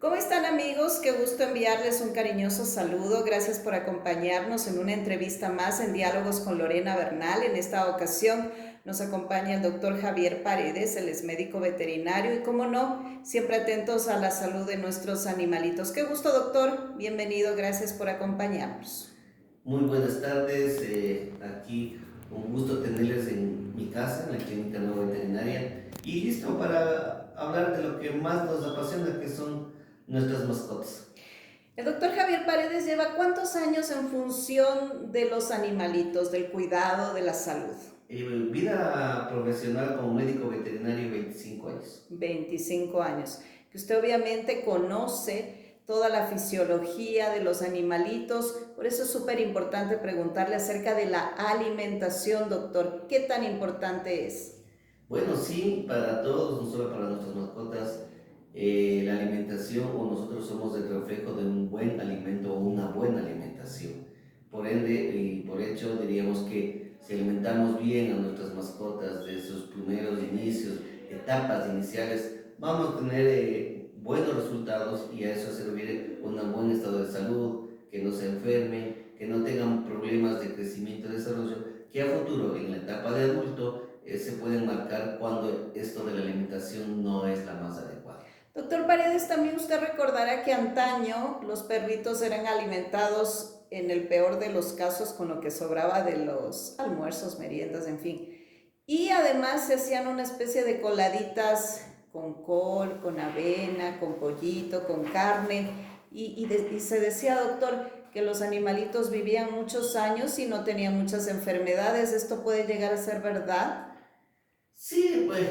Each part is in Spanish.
¿Cómo están amigos? Qué gusto enviarles un cariñoso saludo. Gracias por acompañarnos en una entrevista más en Diálogos con Lorena Bernal. En esta ocasión nos acompaña el doctor Javier Paredes, él es médico veterinario y, como no, siempre atentos a la salud de nuestros animalitos. Qué gusto, doctor. Bienvenido, gracias por acompañarnos. Muy buenas tardes, aquí un gusto tenerles en mi casa, en la Clínica Nueva Veterinaria, y listo para hablar de lo que más nos apasiona, que son nuestras mascotas. El doctor Javier Paredes lleva ¿cuántos años en función de los animalitos, del cuidado de la salud? Vida profesional como médico veterinario, 25 años. 25 años, que usted obviamente conoce toda la fisiología de los animalitos, por eso es súper importante preguntarle acerca de la alimentación, doctor. ¿Qué tan importante es? Bueno, sí, para todos, no solo para nuestras mascotas, la alimentación o nosotros somos el reflejo de un buen alimento o una buena alimentación. Por ende y por hecho, diríamos que si alimentamos bien a nuestras mascotas de sus primeros inicios, etapas iniciales, vamos a tener buenos resultados y a eso servir un buen estado de salud, que no se enfermen, que no tengan problemas de crecimiento y desarrollo, que a futuro, en la etapa de adulto, se pueden marcar cuando esto de la alimentación no es la más adecuada. Doctor Paredes, también usted recordará que antaño los perritos eran alimentados en el peor de los casos con lo que sobraba de los almuerzos, meriendas, en fin. Y además se hacían una especie de coladitas con col, con avena, con pollito, con carne. Y se decía, doctor, que los animalitos vivían muchos años y no tenían muchas enfermedades. ¿Esto puede llegar a ser verdad? Sí, pues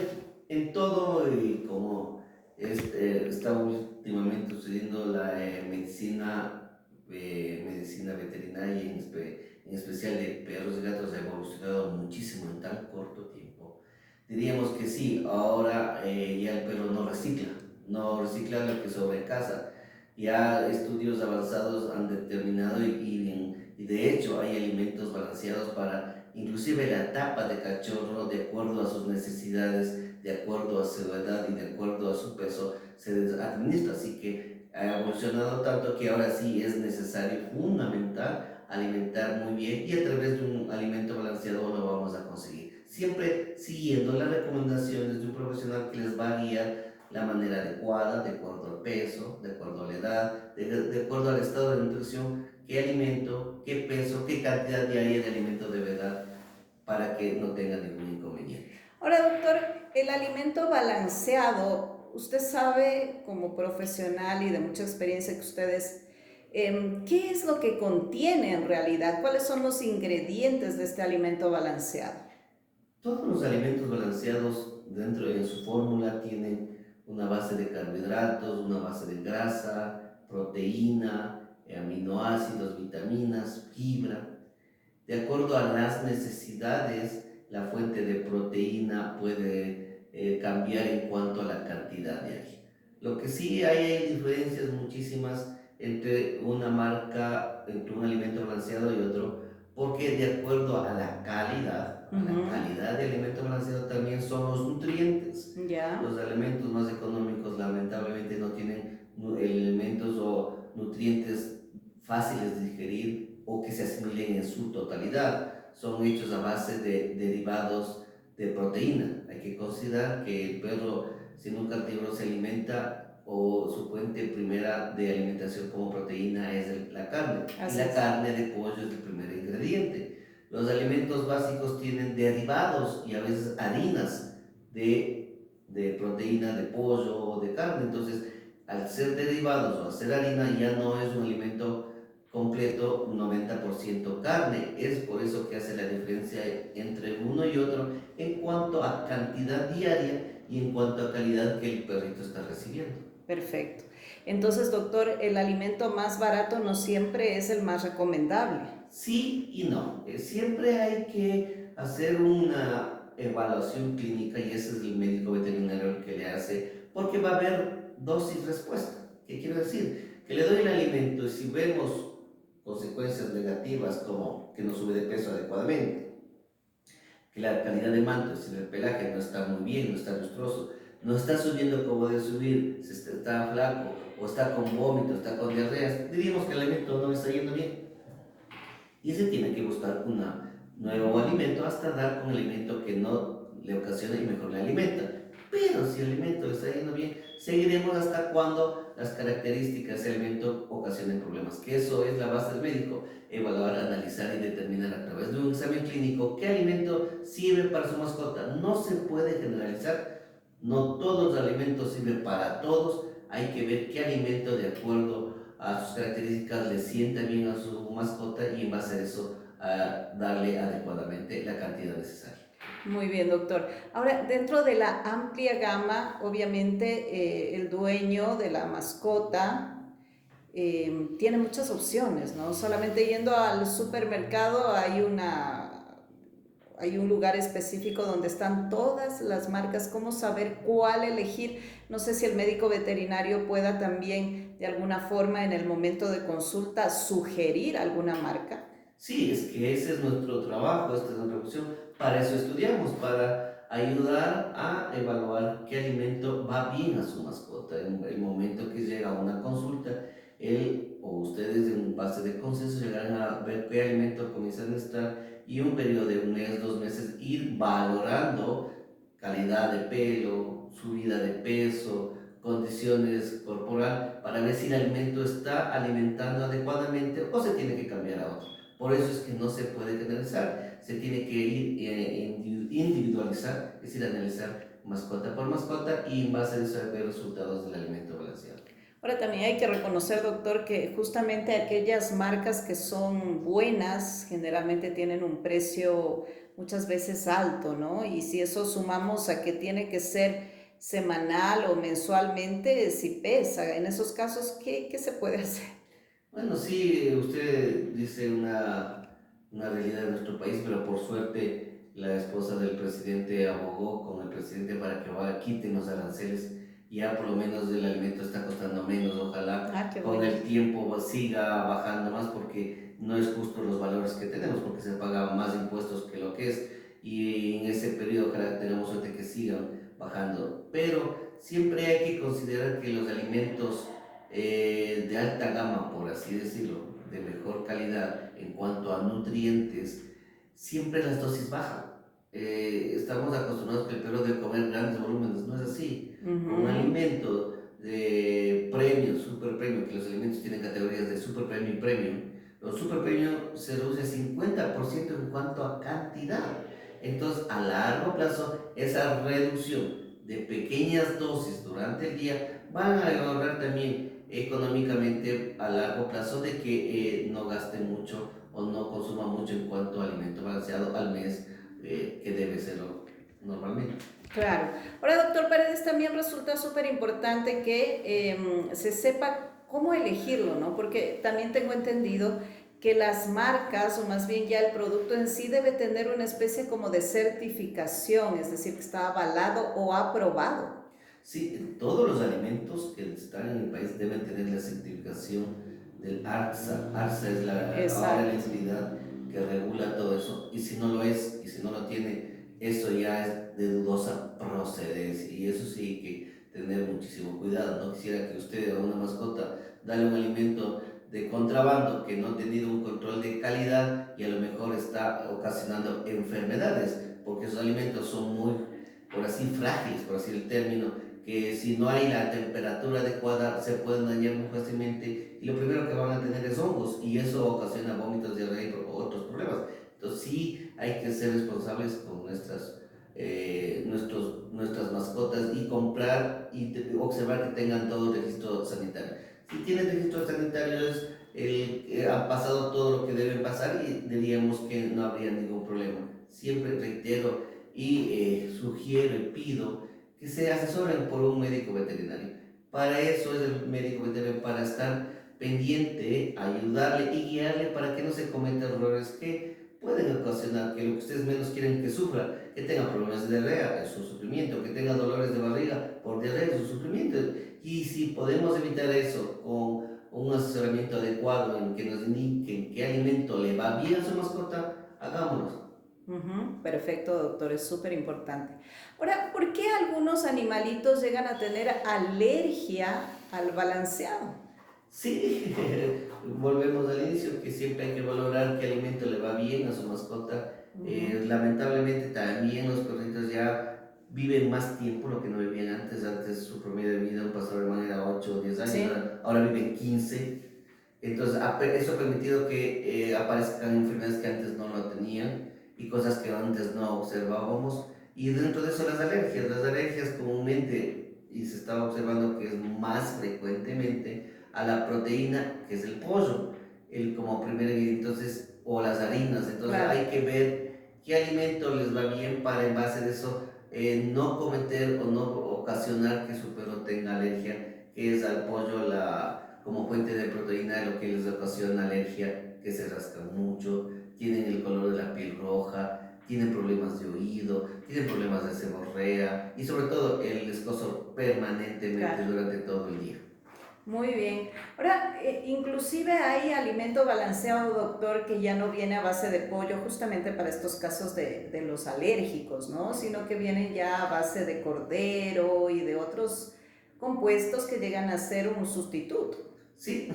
en todo y como está últimamente sucediendo la medicina veterinaria, en especial de perros y gatos, ha evolucionado muchísimo en tan corto tiempo. Diríamos que sí, ahora ya el perro no recicla lo que sobrecasa. Ya estudios avanzados han determinado y de hecho hay alimentos balanceados para inclusive la etapa de cachorro, de acuerdo a sus necesidades, de acuerdo a su edad y de acuerdo a su peso, se les administra. Así que ha evolucionado tanto que ahora sí es necesario, fundamental, alimentar muy bien y a través de un alimento balanceado lo vamos a conseguir. Siempre siguiendo las recomendaciones de un profesional que les va a guiar la manera adecuada, de acuerdo al peso, de acuerdo a la edad, de acuerdo al estado de nutrición, qué alimento, qué peso, qué cantidad diaria de alimento debe dar para que no tenga ningún inconveniente. Ahora, doctor, el alimento balanceado, usted sabe como profesional y de mucha experiencia que ustedes, ¿qué es lo que contiene en realidad? ¿Cuáles son los ingredientes de este alimento balanceado? Todos los alimentos balanceados dentro de su fórmula tienen una base de carbohidratos, una base de grasa, proteína, aminoácidos, vitaminas, fibra. De acuerdo a las necesidades, la fuente de proteína puede cambiar en cuanto a la cantidad de ahí. Lo que sí hay diferencias muchísimas entre una marca, entre un alimento balanceado y otro, porque de acuerdo a la calidad, de alimento balanceado también son los nutrientes. Ya. Los alimentos más económicos lamentablemente no tienen elementos o nutrientes fáciles de digerir o que se asimilen en su totalidad. Son hechos a base de derivados de proteína. Hay que considerar que el perro, siendo un carnívoro, se alimenta o su fuente primera de alimentación como proteína es la carne. Así y la es. carne de pollo es el primer ingrediente. Los alimentos básicos tienen derivados y a veces harinas de proteína de pollo o de carne. Entonces, al ser derivados o al ser harina, ya no es un alimento completo, 90% carne. Es por eso que hace la diferencia entre uno y otro en cuanto a cantidad diaria y en cuanto a calidad que el perrito está recibiendo. Perfecto. Entonces, doctor, el alimento más barato no siempre es el más recomendable. Sí y no. Siempre hay que hacer una evaluación clínica y ese es el médico veterinario el que le hace, porque va a haber dosis-respuesta. ¿Qué quiero decir? Que le doy el alimento y si vemos consecuencias negativas como que no sube de peso adecuadamente, que la calidad de manto, si el pelaje no está muy bien, no está lustroso, no está subiendo como debe subir, está flaco, o está con vómito, está con diarreas, diríamos que el alimento no le está yendo bien. Y se tiene que buscar un nuevo alimento hasta dar con el alimento que no le ocasiona y mejor le alimenta. Pero si el alimento le está yendo bien, seguiremos hasta cuando las características del alimento ocasionen problemas. Que eso es la base del médico, evaluar, analizar y determinar a través de un examen clínico qué alimento sirve para su mascota. No se puede generalizar, no todos los alimentos sirven para todos, hay que ver qué alimento de acuerdo a sus características le sienta bien a su mascota y en base a eso darle adecuadamente la cantidad necesaria. Muy bien, doctor. Ahora, dentro de la amplia gama, obviamente el dueño de la mascota tiene muchas opciones, ¿no? Solamente yendo al supermercado hay un lugar específico donde están todas las marcas, cómo saber cuál elegir. No sé si el médico veterinario pueda también, de alguna forma, en el momento de consulta, sugerir alguna marca. Sí, es que ese es nuestro trabajo, esta es nuestra profesión. Para eso estudiamos, para ayudar a evaluar qué alimento va bien a su mascota. En el momento que llega a una consulta, él o ustedes en base de consenso llegarán a ver qué alimento comienza a necesitar y un periodo de un mes, 2 meses, ir valorando calidad de pelo, subida de peso, condiciones corporal, para ver si el alimento está alimentando adecuadamente o se tiene que cambiar a otro. Por eso es que no se puede generalizar, se tiene que ir individualizar, es decir, analizar mascota por mascota y en base a eso ver resultados del alimento balanceado. Ahora también hay que reconocer, doctor, que justamente aquellas marcas que son buenas generalmente tienen un precio muchas veces alto, ¿no? Y si eso sumamos a que tiene que ser semanal o mensualmente, si pesa. En esos casos, ¿qué se puede hacer? Bueno, sí, usted dice una realidad de nuestro país, pero por suerte la esposa del presidente abogó con el presidente para que quiten los aranceles. Ya por lo menos el alimento está costando menos. Ah, Ojalá qué con bueno. el tiempo siga bajando más porque no es justo los valores que tenemos, porque se pagan más impuestos que lo que es. Y en ese periodo ojalá tengamos suerte que sigan bajando. Pero siempre hay que considerar que los alimentos de alta gama, por así decirlo, de mejor calidad en cuanto a nutrientes, siempre las dosis bajan. Estamos acostumbrados que el perro debe comer grandes volúmenes, no es así. Con un Ujú. alimento de premium, super premium, que los alimentos tienen categorías de super premium y premium, los super premium se reduce 50% en cuanto a cantidad. Entonces, a largo plazo, esa reducción de pequeñas dosis durante el día van a lograr también económicamente a largo plazo de que no gaste mucho o no consuma mucho en cuanto a alimento balanceado al mes, que debe ser normalmente. Claro. Ahora, doctor Paredes, también resulta súper importante que se sepa cómo elegirlo, ¿no? Porque también tengo entendido que las marcas, o más bien ya el producto en sí, debe tener una especie como de certificación, es decir, que está avalado o aprobado. Sí, todos los alimentos que están en el país deben tener la certificación del ARSA. ARSA es ahora la Exacto. entidad que regula todo eso. Y si no lo es, y si no lo tiene, eso ya es de dudosa procedencia. Y eso sí hay que tener muchísimo cuidado. No quisiera que usted a una mascota dale un alimento de contrabando que no ha tenido un control de calidad y a lo mejor está ocasionando enfermedades, porque esos alimentos son muy, por así, frágiles, por así el término, que si no hay la temperatura adecuada se pueden dañar muy fácilmente y lo primero que van a tener es hongos y eso ocasiona vómitos, diarrea y otros problemas. Entonces sí hay que ser responsables con nuestras mascotas y comprar y observar que tengan todo el registro sanitario. Si tienen registros sanitarios, han pasado todo lo que deben pasar y diríamos que no habría ningún problema. Siempre reitero y sugiero y pido que se asesoren por un médico veterinario. Para eso es el médico veterinario, para estar pendiente, ayudarle y guiarle para que no se cometan errores que pueden ocasionar que lo que ustedes menos quieren que sufra, que tenga problemas de diarrea, es su sufrimiento, que tenga dolores de barriga por diarrea, es su sufrimiento. Y si podemos evitar eso con un asesoramiento adecuado en que nos indiquen qué alimento le va bien a su mascota, hagámoslo. Ujú, perfecto, doctor, es súper importante. Ahora, ¿por qué algunos animalitos llegan a tener alergia al balanceado? Sí, volvemos al inicio, que siempre hay que valorar qué alimento le va bien a su mascota. Ujú. Lamentablemente también los perritos ya viven más tiempo, lo que no vivían antes. Antes su promedio de vida, un pastor alemán era 8 o 10 años, Sí, ahora viven 15. Entonces, eso ha permitido que aparezcan enfermedades que antes no lo tenían y cosas que antes no observábamos. Y dentro de eso las alergias comúnmente, y se está observando que es más frecuentemente a la proteína, que es el pollo, como primer ingrediente, entonces, o las harinas. Entonces hay claro. que ver qué alimento les va bien para en base de eso no cometer o no ocasionar que su perro tenga alergia, que es al pollo como fuente de proteína, lo que les ocasiona alergia, que se rascan mucho, tienen el color de la piel roja, tienen problemas de oído, tienen problemas de seborrea y sobre todo el escozor permanentemente Claro, durante todo el día. muy bien. Ahora, inclusive hay alimento balanceado, doctor, que ya no viene a base de pollo, justamente para estos casos de los alérgicos, ¿no? Sino que vienen ya a base de cordero y de otros compuestos que llegan a ser un sustituto. Sí,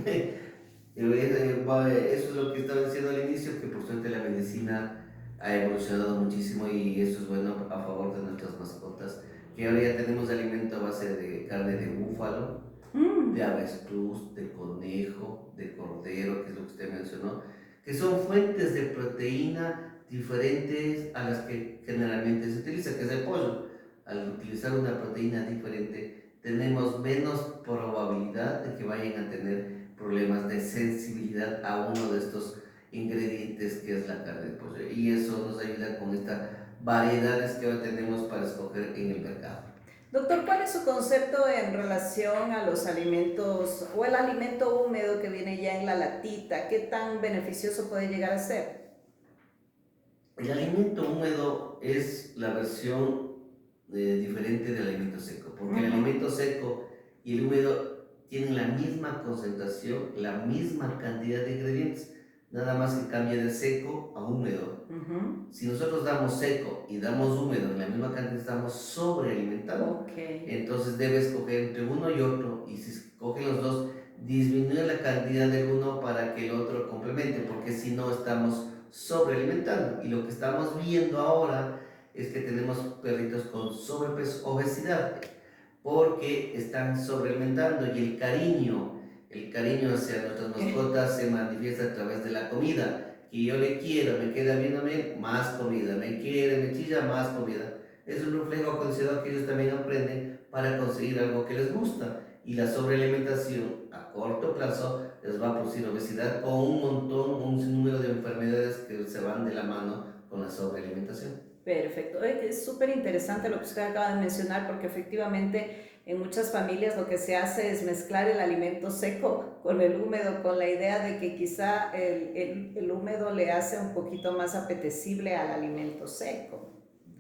eso es lo que estaba diciendo al inicio, que por suerte la medicina ha evolucionado muchísimo y eso es bueno a favor de nuestras mascotas, que ahora ya tenemos alimento a base de carne de búfalo, de Mm, avestruz, de conejo, de cordero, que es lo que usted mencionó, que son fuentes de proteína diferentes a las que generalmente se utiliza, que es el pollo. Al utilizar una proteína diferente, tenemos menos probabilidad de que vayan a tener problemas de sensibilidad a uno de estos ingredientes que es la carne de pollo. Y eso nos ayuda con estas variedades que ahora tenemos para escoger en el mercado. doctor, ¿cuál es su concepto en relación a los alimentos o el alimento húmedo que viene ya en la latita? ¿Qué tan beneficioso puede llegar a ser? El alimento húmedo es la versión diferente del alimento seco, porque el Ujú, alimento seco y el húmedo tienen la misma concentración, la misma cantidad de ingredientes, nada más que cambia de seco a húmedo. ujú. Si nosotros damos seco y damos húmedo en la misma cantidad, estamos sobrealimentando. Ok, Entonces debes escoger entre uno y otro, y si escogen los dos, disminuir la cantidad del uno para que el otro complemente, porque si no estamos sobrealimentando. Y lo que estamos viendo ahora es que tenemos perritos con sobrepeso, obesidad, porque están sobrealimentando y el cariño hacia nuestras mascotas se manifiesta a través de la comida. Que yo le quiero, me queda viendo bien, más comida, me quiere, me chilla, más comida. Es un reflejo acondicionado que ellos también aprenden para conseguir algo que les gusta. Y la sobrealimentación a corto plazo les va a producir obesidad con un montón, un sinnúmero de enfermedades que se van de la mano con la sobrealimentación. perfecto. Es súper interesante lo que usted acaba de mencionar porque efectivamente en muchas familias lo que se hace es mezclar el alimento seco con el húmedo, con la idea de que quizá el húmedo le hace un poquito más apetecible al alimento seco.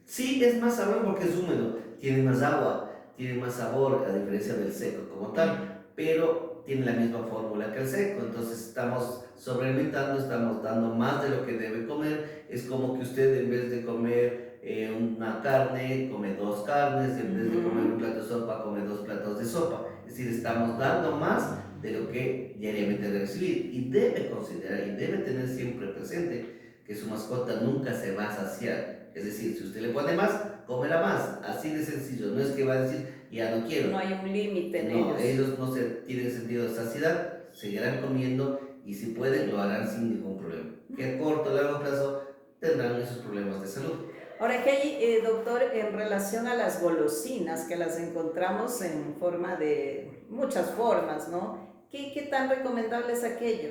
Sí, es más sabor porque es húmedo, tiene más agua, tiene más sabor, a diferencia del seco como tal, pero tiene la misma fórmula que el seco, entonces estamos sobrealimentando, estamos dando más de lo que debe comer. Es como que usted en vez de comer una carne, come dos carnes, en vez de comer un Ujú. plato de sopa, come dos platos de sopa. Es decir, estamos dando más de lo que diariamente debe recibir y debe considerar y debe tener siempre presente que su mascota nunca se va a saciar. Es decir, si usted le pone más, comerá más. Así de sencillo. No es que va a decir, ya no quiero. No hay un límite en No, ellos. ellos no se tienen sentido de saciedad, seguirán comiendo y si pueden lo harán sin ningún problema. Que a corto o largo plazo tendrán esos problemas de salud. Ahora, ¿qué hay, doctor, en relación a las golosinas, que las encontramos en forma de muchas formas, ¿no? ¿Qué tan recomendable es aquello?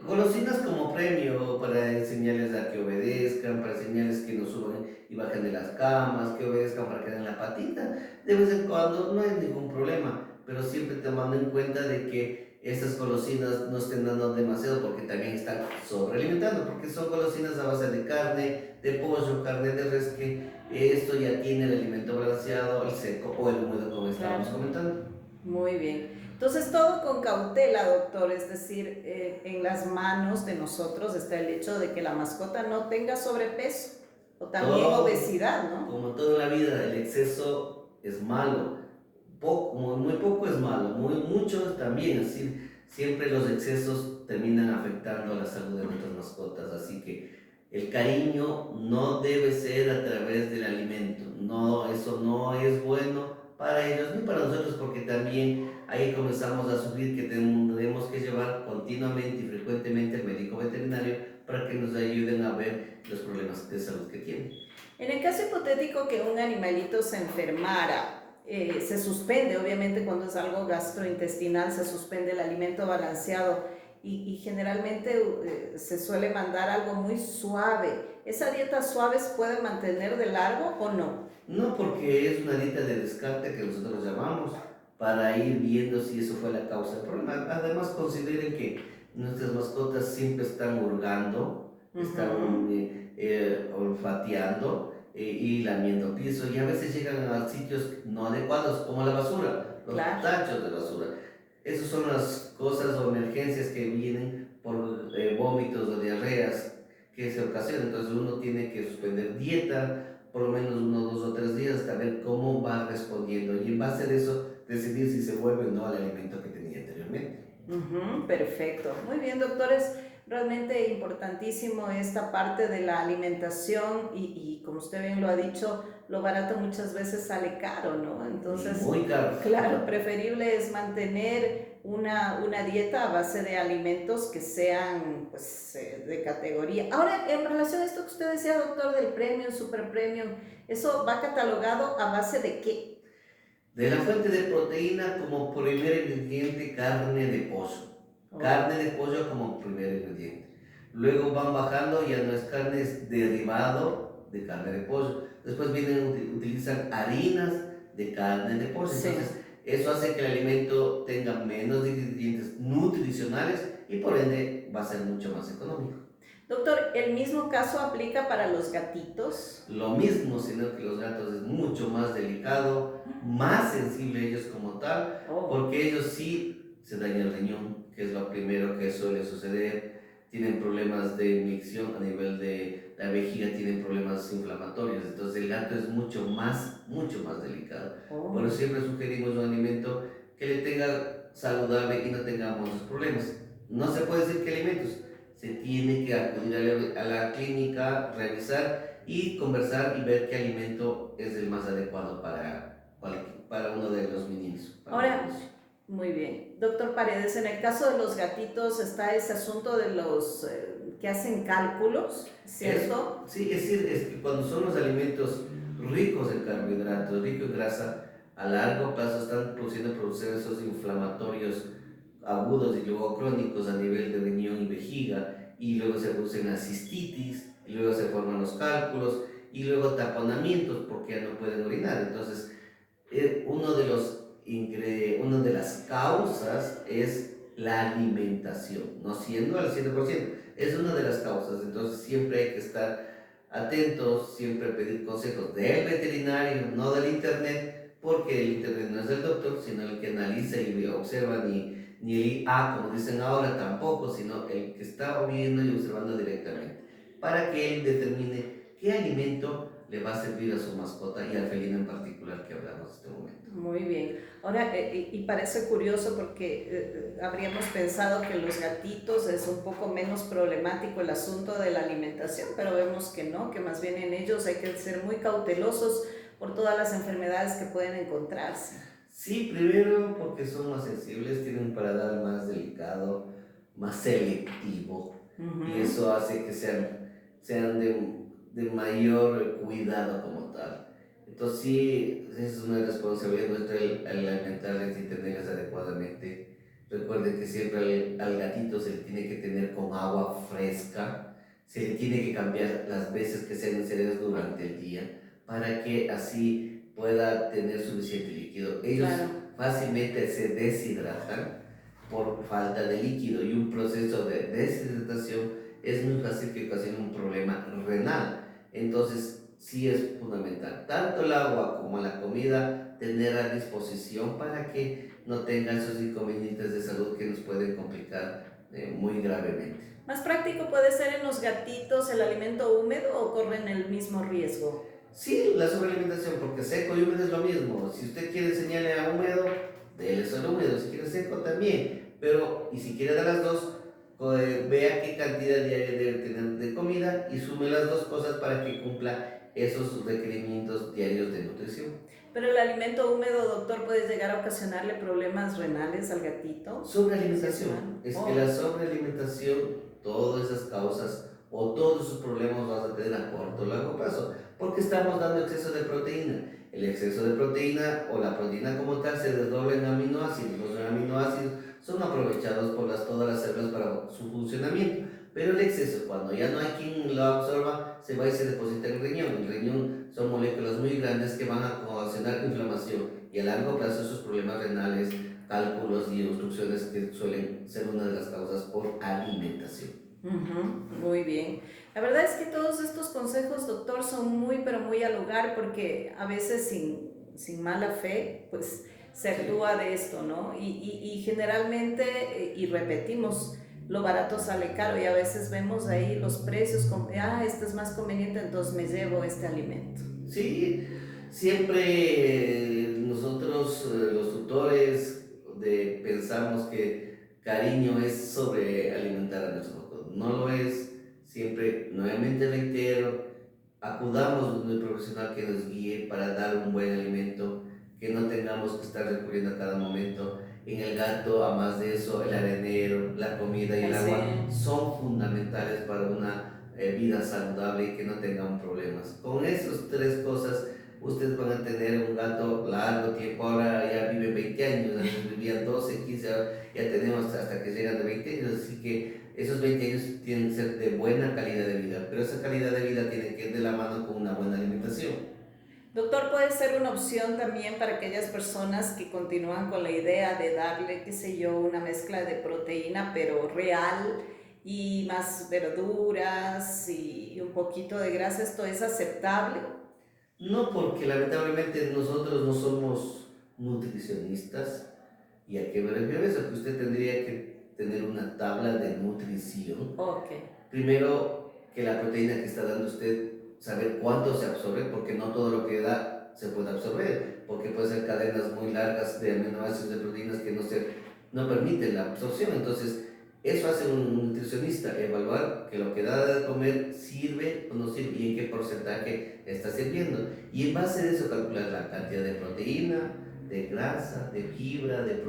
Golosinas como premio para enseñarles a que obedezcan, para enseñarles que no suban y bajen de las camas, que obedezcan para que den la patita. De vez en cuando no hay ningún problema, pero siempre tomando en cuenta de que estas golosinas no estén dando demasiado porque también están sobrealimentando, porque son golosinas a base de carne, de pollo, carne de res, que esto ya tiene el alimento balanceado, el seco o el húmedo como estábamos Claro, comentando. muy bien. Entonces, todo con cautela, doctor, es decir, en las manos de nosotros está el hecho de que la mascota no tenga sobrepeso. O también Todo, obesidad, ¿no? como toda la vida, el exceso es malo. Poco, muy poco es malo, mucho también. Así, siempre los excesos terminan afectando a la salud de nuestras mascotas. Así que el cariño no debe ser a través del alimento. No, eso no es bueno para ellos ni para nosotros, porque también ahí comenzamos a sufrir que tenemos que llevar continuamente y frecuentemente al médico veterinario para que nos ayuden a ver los problemas de salud que tienen. En el caso hipotético que un animalito se enfermara, se suspende, obviamente cuando es algo gastrointestinal, se suspende el alimento balanceado y generalmente se suele mandar algo muy suave. ¿Esa dieta suave se puede mantener de largo o no? No, porque es una dieta de descarte que nosotros llamamos para ir viendo si eso fue la causa del problema. Además, consideren que nuestras mascotas siempre están hurgando, están olfateando y lamiendo piso, y a veces llegan a sitios no adecuados, como la basura, los Claro. tachos de basura. Esas son las cosas o emergencias que vienen por vómitos o diarreas que se ocasionan. Entonces uno tiene que suspender dieta por lo menos 1, 2 o 3 días hasta ver cómo va respondiendo, y en base a eso decidir si se vuelve o no al alimento que tenía anteriormente. Perfecto. Muy bien, doctores. Realmente importantísimo esta parte de la alimentación y como usted bien lo ha dicho, lo barato muchas veces sale caro, ¿no? Y Entonces, muy caro. claro, preferible es mantener una dieta a base de alimentos que sean pues, de categoría. Ahora, en relación a esto que usted decía, doctor, del premium, super premium, ¿eso va catalogado a base de qué? De la fuente de proteína como primer ingrediente, carne de pollo. Oh, Carne de pollo como primer ingrediente. Luego van bajando, ya no es carne, es derivado de carne de pollo. Después vienen, utilizan harinas de carne de pollo. sí. Entonces, eso hace que el alimento tenga menos ingredientes nutricionales y por ende va a ser mucho más económico. Doctor, ¿el mismo caso aplica para los gatitos? Lo mismo, sino que los gatos es mucho más delicado, más sensible ellos como tal, Oh, porque ellos sí se daña el riñón, que es lo primero que suele suceder. Tienen problemas de micción a nivel de la vejiga, tienen problemas inflamatorios. Entonces el gato es mucho más delicado. Por oh. eso siempre sugerimos un alimento que le tenga saludable y no tengamos esos problemas. No se puede decir qué alimentos, se tiene que acudir a la clínica, revisar y conversar y ver qué alimento es el más adecuado para uno de los meninos. Ahora, muy bien. Doctor Paredes, en el caso de los gatitos está ese asunto de los que hacen cálculos, ¿cierto? Sí, es decir, es que cuando son los alimentos ricos en carbohidratos, ricos en grasa, a largo plazo están produciendo procesos inflamatorios agudos y luego crónicos a nivel de riñón y vejiga, y luego se producen la cistitis, y luego se forman los cálculos, y luego taponamientos porque ya no pueden orinar. Entonces, una de las causas es la alimentación, no siendo al 100%, es una de las causas. Entonces, siempre hay que estar atentos, siempre pedir consejos del veterinario, no del internet, porque el internet no es del doctor, sino el que analiza y observa, ni el IA, como dicen ahora, tampoco, sino el que está viendo y observando directamente, para que él determine qué alimento le va a servir a su mascota y al felino en particular que hablamos en este momento. Muy bien. Ahora, y parece curioso porque habríamos pensado que los gatitos es un poco menos problemático el asunto de la alimentación, pero vemos que no, que más bien en ellos hay que ser muy cautelosos por todas las enfermedades que pueden encontrarse. Sí, primero porque son más sensibles, tienen un paladar más delicado, más selectivo, y eso hace que sean de mayor cuidado como tal. Entonces sí, es una responsabilidad nuestra el alimentarles y tenerles adecuadamente. Recuerden que siempre al gatito se le tiene que tener con agua fresca, se le tiene que cambiar las veces que sean necesarias durante el día para que así pueda tener suficiente líquido. Ellos Claro. fácilmente se deshidratan por falta de líquido, y un proceso de deshidratación es muy fácil que ocasione un problema renal. Entonces sí es fundamental tanto el agua como la comida tener a disposición para que no tengan esos inconvenientes de salud que nos pueden complicar muy gravemente. ¿Más práctico puede ser en los gatitos el alimento húmedo o corren el mismo riesgo? Sí, la sobrealimentación, porque seco y húmedo es lo mismo. Si usted quiere enseñarle a húmedo, déle solo húmedo. Si quiere seco, también. Pero, y si quiere dar las dos, vea qué cantidad diaria debe tener de comida y sume las dos cosas para que cumpla esos requerimientos diarios de nutrición. Pero el alimento húmedo, doctor, puede llegar a ocasionarle problemas renales al gatito. Sobrealimentación. Es que Oh, la sobrealimentación, todas esas causas o todos esos problemas vas a tener a corto o largo plazo, porque estamos dando exceso de proteína. El exceso de proteína o la proteína como tal se desdobla en aminoácidos. Los aminoácidos son aprovechados por todas las células para su funcionamiento. Pero el exceso, cuando ya no hay quien lo absorba, se va y se deposita en el riñón. El riñón son moléculas muy grandes que van a ocasionar inflamación y a largo plazo esos problemas renales, cálculos y obstrucciones que suelen ser una de las causas por alimentación. muy bien. La verdad es que todos estos consejos, doctor, son muy, pero muy al lugar porque a veces sin mala fe, pues se actúa de esto, ¿no? Y generalmente, y repetimos, lo barato sale caro y a veces vemos ahí los precios, como, este es más conveniente, entonces me llevo este alimento. Sí, siempre nosotros los tutores pensamos que cariño es sobre alimentar a nuestros hijos. No lo es. Siempre, nuevamente reitero, acudamos a un profesional que nos guíe para dar un buen alimento, que no tengamos que estar recurriendo a cada momento. En el gato, a más de eso, el arenero, la comida y el Así. agua son fundamentales para una vida saludable y que no tengan problemas. Con esas tres cosas, ustedes van a tener un gato largo tiempo. Ahora ya vive 20 años, antes vivían 12, 15, ahora ya tenemos hasta que llegan de 20 años, así que esos 20 años tienen que ser de buena calidad de vida, pero esa calidad de vida tiene que ir de la mano con una buena alimentación. Doctor, puede ser una opción también para aquellas personas que continúan con la idea de darle, qué sé yo, una mezcla de proteína, pero real y más verduras y un poquito de grasa. ¿Esto es aceptable? No, porque lamentablemente nosotros no somos nutricionistas. ¿Y a qué me refiero eso? Que usted tendría que tener una tabla de nutrición. Ok. Primero, que la proteína que está dando usted, saber cuánto se absorbe, porque no todo lo que da se puede absorber, porque puede ser cadenas muy largas de aminoácidos de proteínas que no permiten la absorción. Entonces, eso hace un nutricionista, evaluar que lo que da de comer sirve o no sirve y en qué porcentaje está sirviendo. Y en base a eso calcular la cantidad de proteína, de grasa, de fibra, de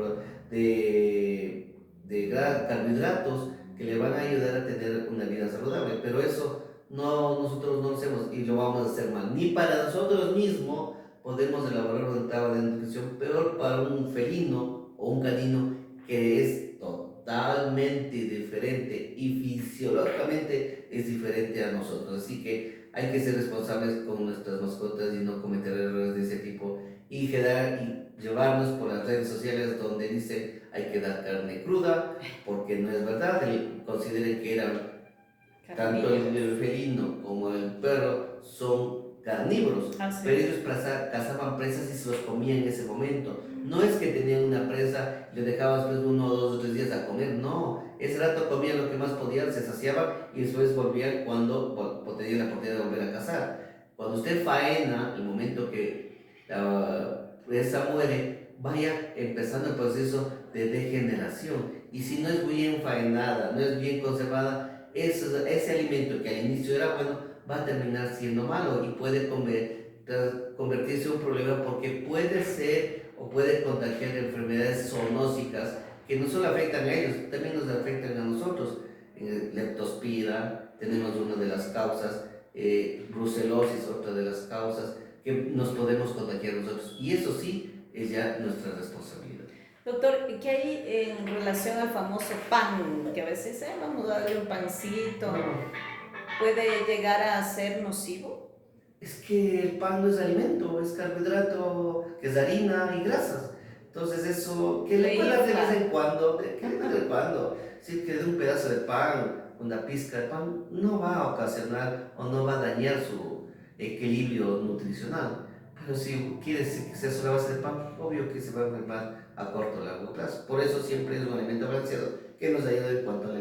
carbohidratos que le van a ayudar a tener una vida saludable. Pero eso nosotros no lo hacemos y lo vamos a hacer mal. Ni para nosotros mismos podemos elaborar una tabla de nutrición, peor para un felino o un canino que es totalmente diferente y fisiológicamente es diferente a nosotros. Así que hay que ser responsables con nuestras mascotas y no cometer errores de ese tipo y llevarnos por las redes sociales donde dicen hay que dar carne cruda, porque no es verdad. Consideren que tanto el felino como el perro son carnívoros, pero ellos cazaban presas y se los comían en ese momento. No es que tenían una presa y le dejaban después 1, 2 o 3 días a comer, no. Ese rato comían lo que más podían, se saciaban y después volvían cuando tenían la oportunidad de volver a cazar. Cuando usted faena, el momento que la presa muere, vaya empezando el proceso de degeneración. Y si no es bien faenada, no es bien conservada, ese alimento que al inicio era bueno va a terminar siendo malo y puede convertirse en un problema porque puede ser o puede contagiar enfermedades zoonóticas que no solo afectan a ellos, también nos afectan a nosotros. Leptospira, tenemos una de las causas, brucelosis, otra de las causas, que nos podemos contagiar nosotros. Y eso sí es ya nuestra responsabilidad. Doctor, ¿qué hay en relación al famoso pan? Que a veces vamos a darle un pancito. ¿Puede llegar a ser nocivo? Es que el pan no es alimento, es carbohidrato, que es harina y grasas. Entonces eso, que le pueda de vez en cuando, que de vez en cuando, si que de un pedazo de pan, una pizca de pan, no va a ocasionar o no va a dañar su equilibrio nutricional. Pero si quieres que sea solo a base de pan, obvio que se va a enfermar a corto o largo plazo. Por eso siempre es un alimento balanceado que nos ayuda en cuanto a la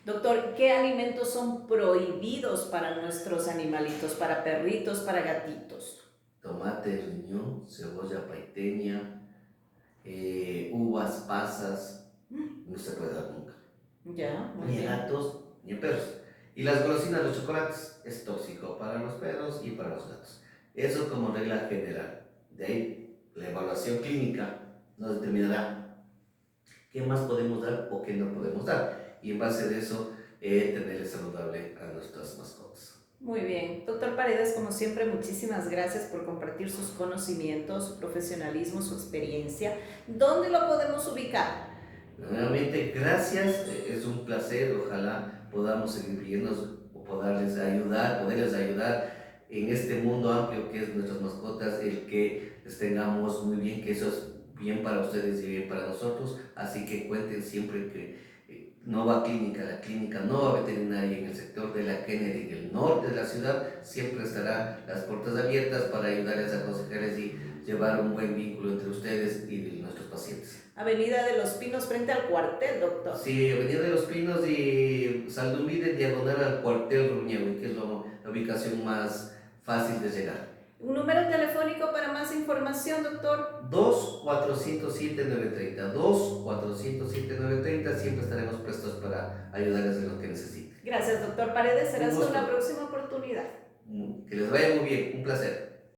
Doctor, ¿qué alimentos son prohibidos para nuestros animalitos, para perritos, para gatitos? Tomate, riñón, cebolla paiteña, uvas, pasas, no se puede dar nunca. Ya, muy Ni a bien. gatos ni a perros. Y las golosinas, los chocolates, es tóxico para los perros y para los gatos. Eso como regla general. De ahí, la evaluación clínica nos determinará qué más podemos dar o qué no podemos dar. Y en base de eso, tenerle saludable a nuestras mascotas. Muy bien. Doctor Paredes, como siempre, muchísimas gracias por compartir sus conocimientos, su profesionalismo, su experiencia. ¿Dónde lo podemos ubicar? Nuevamente, gracias, es un placer, ojalá podamos seguir viendo o poderles ayudar en este mundo amplio que es nuestras mascotas, el que les tengamos muy bien, que eso es bien para ustedes y bien para nosotros, así que cuenten siempre que Nova Clínica, la clínica Nova Veterinaria en el sector de la Kennedy, en el norte de la ciudad, siempre estará las puertas abiertas para ayudarles, aconsejarles y llevar un buen vínculo entre ustedes y nuestros pacientes. Avenida de los Pinos frente al cuartel, doctor. Sí, Avenida de los Pinos y Saldumide, diagonal al cuartel Ruñehui, que es la ubicación más fácil de llegar. Un número telefónico para más información, doctor. 2-407-930, 2-407-930, siempre estaremos prestos para ayudarles en lo que necesiten. Gracias, doctor Paredes. Será Un hasta gusto. una próxima oportunidad. Que les vaya muy bien, un placer.